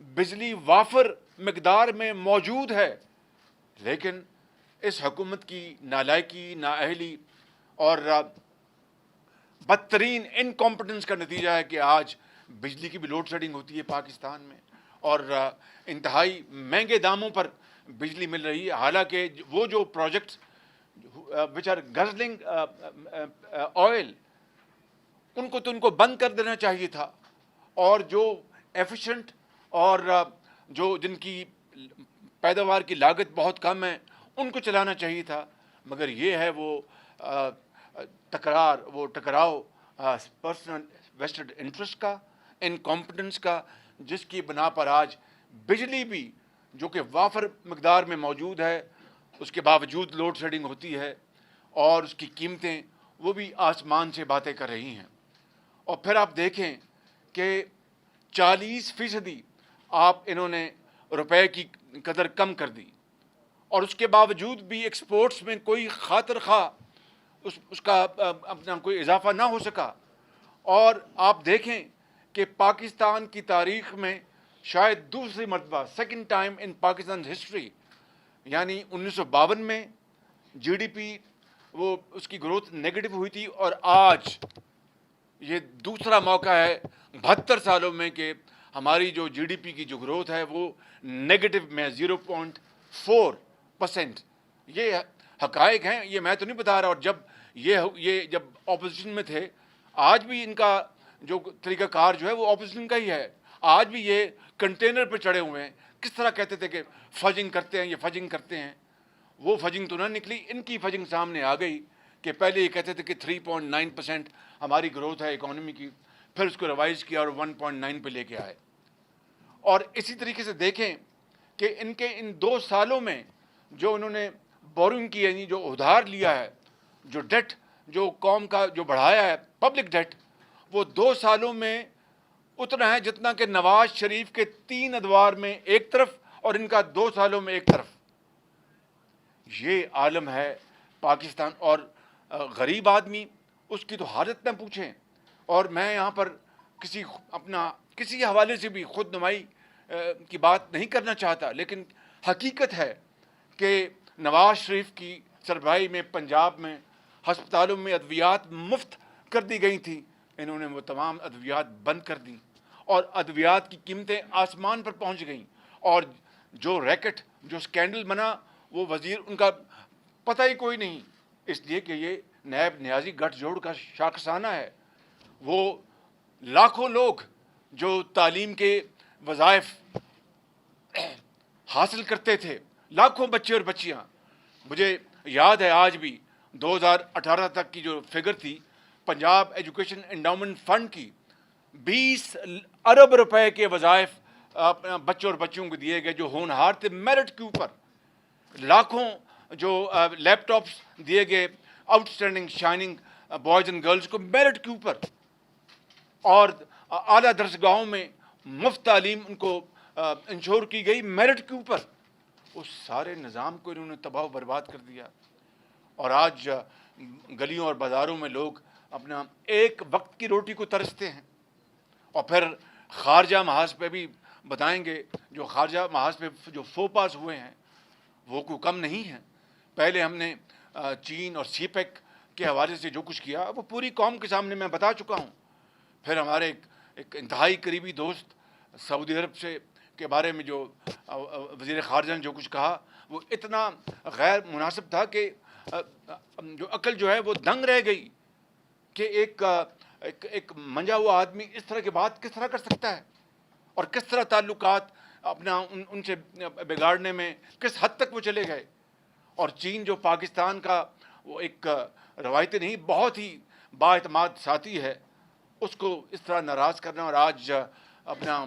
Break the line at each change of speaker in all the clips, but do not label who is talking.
بجلی وافر مقدار میں موجود ہے، لیکن اس حکومت کی نالائکی، نااہلی اور بدترین انکمپٹنس کا نتیجہ ہے کہ آج بجلی کی بھی لوڈ شیڈنگ ہوتی ہے پاکستان میں، اور انتہائی مہنگے داموں پر بجلی مل رہی ہے، حالانکہ وہ جو پروجیکٹس وچ آر گزلنگ آئل، ان کو بند کر دینا چاہیے تھا، اور جو ایفیشینٹ اور جو جن کی پیداوار کی لاگت بہت کم ہے ان کو چلانا چاہیے تھا، مگر یہ ہے وہ ٹکراؤ پرسنل ویسٹڈ انٹرسٹ کا، انکمپٹنس کا، جس کی بنا پر آج بجلی بھی جو کہ وافر مقدار میں موجود ہے اس کے باوجود لوڈ شیڈنگ ہوتی ہے، اور اس کی قیمتیں وہ بھی آسمان سے باتیں کر رہی ہیں۔ اور پھر آپ دیکھیں کہ 40% آپ انہوں نے روپے کی قدر کم کر دی، اور اس کے باوجود بھی ایکسپورٹس میں کوئی خاطر خواہ اس کا اپنا کوئی اضافہ نہ ہو سکا۔ اور آپ دیکھیں کہ پاکستان کی تاریخ میں شاید دوسری مرتبہ، سیکنڈ ٹائم ان پاکستان ہسٹری، یعنی 1952 میں جی ڈی پی وہ اس کی گروتھ نیگیٹو ہوئی تھی، اور آج یہ دوسرا موقع ہے 72 سالوں میں کہ ہماری جو جی ڈی پی کی جو گروتھ ہے وہ نیگیٹو میں 0.4%۔ یہ حقائق ہیں، یہ میں تو نہیں بتا رہا۔ اور جب یہ جب اپوزیشن میں تھے، آج بھی ان کا جو طریقہ کار جو ہے وہ اپوزیشن کا ہی ہے، آج بھی یہ کنٹینر پہ چڑھے ہوئے ہیں۔ کس طرح کہتے تھے کہ فجنگ کرتے ہیں، یہ فجنگ کرتے ہیں، وہ فجنگ تو نہ نکلی، ان کی فجنگ سامنے آ گئی کہ پہلے یہ کہتے تھے کہ 3.9% ہماری گروتھ ہے اکانومی کی، پھر اس کو ریوائز کیا اور 1.9 پہ لے کے آئے۔ اور اسی طریقے سے دیکھیں کہ ان کے ان 2 سالوں میں جو انہوں نے بورنگ کی، یعنی جو ادھار لیا ہے، جو ڈیٹ جو قوم کا جو بڑھایا ہے پبلک ڈیٹ، وہ 2 سالوں میں اتنا ہے جتنا کہ نواز شریف کے 3 ادوار میں ایک طرف اور ان کا 2 سالوں میں ایک طرف۔ یہ عالم ہے پاکستان، اور غریب آدمی اس کی تو حالت نہ پوچھیں۔ اور میں یہاں پر کسی حوالے سے بھی خود نمائی کی بات نہیں کرنا چاہتا، لیکن حقیقت ہے کہ نواز شریف کی سربراہی میں پنجاب میں ہسپتالوں میں ادویات مفت کر دی گئی تھیں، انہوں نے وہ تمام ادویات بند کر دیں، اور ادویات کی قیمتیں آسمان پر پہنچ گئیں۔ اور جو ریکٹ، جو سکینڈل بنا، وہ وزیر ان کا پتہ ہی کوئی نہیں، اس لیے کہ یہ نیب نیازی گٹھ جوڑ کا شاخسانہ ہے۔ وہ لاکھوں لوگ جو تعلیم کے وظائف حاصل کرتے تھے، لاکھوں بچے اور بچیاں، مجھے یاد ہے آج بھی 2018 تک کی جو فگر تھی پنجاب ایجوکیشن انڈاؤمنٹ فنڈ کی، 20 ارب روپے کے وظائف بچوں اور بچیوں کو دیے گئے جو ہونہار تھے میرٹ کے اوپر، لاکھوں جو لیپ ٹاپس دیے گئے out standing shining boys and girls کو میرٹ کے اوپر، اور اعلیٰ درسگاہوں میں مفت تعلیم ان کو انشور کی گئی میرٹ کے اوپر۔ اس سارے نظام کو انہوں نے تباہ و برباد کر دیا، اور آج گلیوں اور بازاروں میں لوگ اپنا ایک وقت کی روٹی کو ترستے ہیں۔ اور پھر خارجہ محاذ پہ بھی بتائیں گے، جو خارجہ محاذ پہ جو فوپاس ہوئے ہیں وہ کوئی کم نہیں ہیں۔ پہلے ہم نے چین اور سی پیک کے حوالے سے جو کچھ کیا وہ پوری قوم کے سامنے میں بتا چکا ہوں۔ پھر ہمارے ایک انتہائی قریبی دوست سعودی عرب سے کے بارے میں جو وزیر خارجہ نے جو کچھ کہا وہ اتنا غیر مناسب تھا کہ جو عقل جو ہے وہ دنگ رہ گئی کہ ایک منجا ہوا آدمی اس طرح کی بات کس طرح کر سکتا ہے، اور کس طرح تعلقات اپنا ان سے بگاڑنے میں کس حد تک وہ چلے گئے۔ اور چین جو پاکستان کا وہ ایک روایتی نہیں بہت ہی بااعتماد ساتھی ہے، اس کو اس طرح ناراض کرنا اور آج اپنا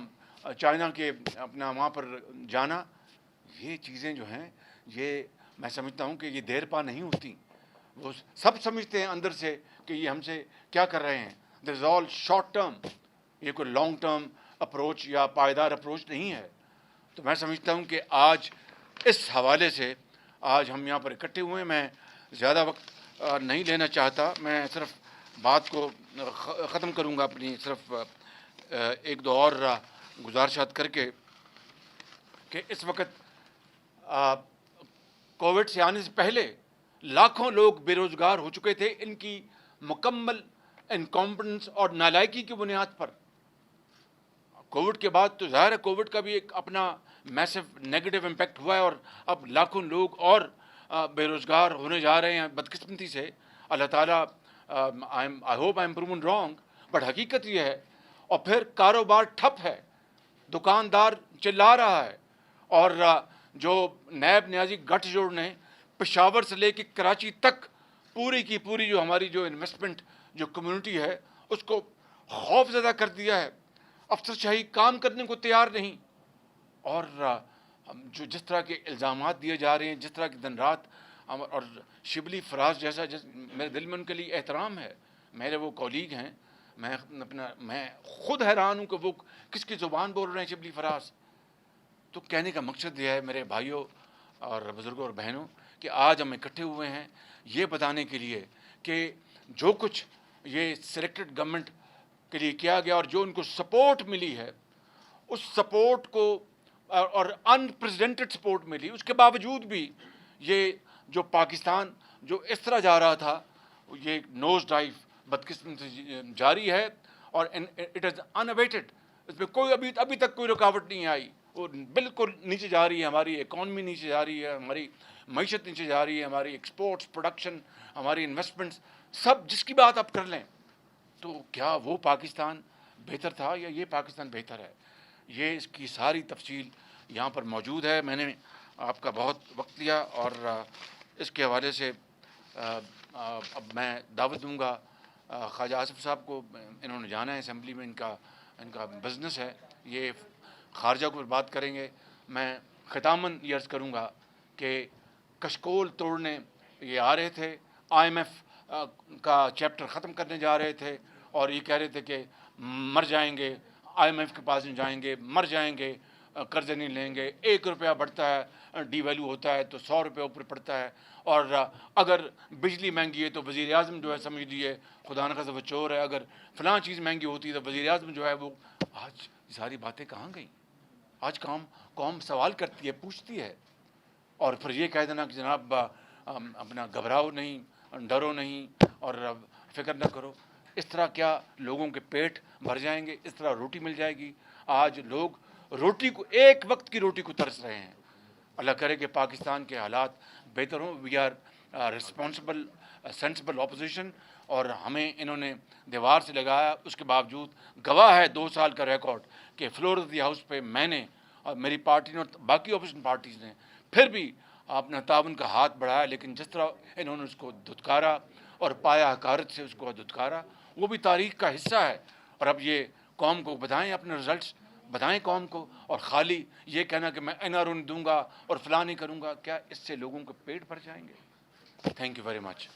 چائنا کے اپنا وہاں پر جانا، یہ چیزیں جو ہیں یہ میں سمجھتا ہوں کہ یہ دیر پا نہیں ہوتی۔ وہ سب سمجھتے ہیں اندر سے کہ یہ ہم سے کیا کر رہے ہیں۔ دیر از آل شارٹ ٹرم، یہ کوئی لانگ ٹرم اپروچ یا پائیدار اپروچ نہیں ہے۔ تو میں سمجھتا ہوں کہ آج اس حوالے سے آج ہم یہاں پر اکٹھے ہوئے ہیں۔ میں زیادہ وقت نہیں لینا چاہتا، میں صرف بات کو ختم کروں گا اپنی صرف ایک دو اور گزارشات کر کے کہ اس وقت کووڈ سے آنے سے پہلے لاکھوں لوگ بے روزگار ہو چکے تھے ان کی مکمل انکمپٹنس اور نالائکی کی بنیاد پر. کووڈ کے بعد تو ظاہر ہے کووڈ کا بھی ایک اپنا میسو نیگیٹو امپیکٹ ہوا ہے اور اب لاکھوں لوگ اور بے روزگار ہونے جا رہے ہیں بدقسمتی سے. اللہ تعالیٰ I hope I am proven wrong, but حقیقت یہ ہے. اور پھر کاروبار ٹھپ ہے، دکاندار چلا رہا ہے، اور جو نیب نیازی گٹھ جوڑ نے پشاور سے لے کے کراچی تک پوری کی پوری جو ہماری جو انویسٹمنٹ جو کمیونٹی ہے اس کو خوف زدہ کر دیا ہے. افسر شاہی کام کرنے کو تیار نہیں، اور جو جس طرح کے الزامات دیے جا رہے ہیں، جس طرح کی دن رات. اور شبلی فراز جیسا میرے دل میں ان کے لیے احترام ہے، میرے وہ کولیگ ہیں، میں خود حیران ہوں کہ وہ کس کی زبان بول رہے ہیں شبلی فراز. تو کہنے کا مقصد یہ ہے میرے بھائیوں اور بزرگوں اور بہنوں کہ آج ہم اکٹھے ہوئے ہیں یہ بتانے کے لیے کہ جو کچھ یہ سلیکٹڈ گورنمنٹ کے لیے کیا گیا اور جو ان کو سپورٹ ملی ہے، اس سپورٹ کو اور انپریزیڈنٹڈ سپورٹ ملی، اس کے باوجود بھی یہ جو پاکستان جو اس طرح جا رہا تھا یہ نوز ڈائیو بدقسمتی سے جاری ہے، اور اٹ از انویٹڈ. اس میں کوئی ابھی تک کوئی رکاوٹ نہیں آئی. وہ بالکل نیچے جا رہی ہے، ہماری اکانومی نیچے جا رہی ہے، ہماری معیشت نیچے جا رہی ہے، ہماری ایکسپورٹس، پروڈکشن، ہماری انویسٹمنٹس، سب جس کی بات آپ کر لیں. تو کیا وہ پاکستان بہتر تھا یا یہ پاکستان بہتر ہے؟ یہ اس کی ساری تفصیل یہاں پر موجود ہے. میں نے آپ کا بہت وقت لیا، اور اس کے حوالے سے اب میں دعوت دوں گا خواجہ آصف صاحب کو. انہوں نے جانا ہے اسمبلی میں، ان کا بزنس ہے، یہ خارجہ کو بات کریں گے. میں ختاماً یہ عرض کروں گا کہ کشکول توڑنے یہ آ رہے تھے، آئی ایم ایف کا چیپٹر ختم کرنے جا رہے تھے، اور یہ کہہ رہے تھے کہ مر جائیں گے، آئی ایم ایف کے پاس نہیں جائیں گے، مر جائیں گے، قرضے نہیں لیں گے. 1 روپیہ بڑھتا ہے، ڈی ویلیو ہوتا ہے تو 100 روپے اوپر پڑتا ہے. اور اگر بجلی مہنگی ہے تو وزیر اعظم جو ہے سمجھ لیجیے خدا نخواستہ وہ چور ہے. اگر فلاں چیز مہنگی ہوتی ہے تو وزیر اعظم جو ہے وہ. آج ساری باتیں کہاں گئیں؟ آج قوم سوال کرتی ہے، پوچھتی ہے. اور پھر یہ کہہ دینا کہ جناب اپنا گھبراؤ نہیں، ڈرو نہیں، اور فکر نہ کرو. اس طرح کیا لوگوں کے پیٹ بھر جائیں گے؟ اس طرح روٹی مل جائے گی؟ آج لوگ روٹی کو، ایک وقت کی روٹی کو ترس رہے ہیں. اللہ کرے کہ پاکستان کے حالات بہتر ہوں. We are responsible sensible opposition, اور ہمیں انہوں نے دیوار سے لگایا. اس کے باوجود گواہ ہے 2 سال کا ریکارڈ کہ فلور آف دی ہاؤس پہ میں نے اور میری پارٹی نے اور باقی اپوزیشن پارٹیز نے پھر بھی اپنا تعاون کا ہاتھ بڑھایا. لیکن جس طرح انہوں نے اس کو دھتکارا اور پایا حقارت سے اس کو دھتکارا، وہ بھی تاریخ کا حصہ ہے. اور اب یہ قوم کو بتائیں، اپنے رزلٹس بتائیں قوم کو. اور خالی یہ کہنا کہ میں این آر او نہیں دوں گا اور فلاں نہیں کروں گا، کیا اس سے لوگوں کے پیٹ بھر جائیں گے؟ Thank you very much.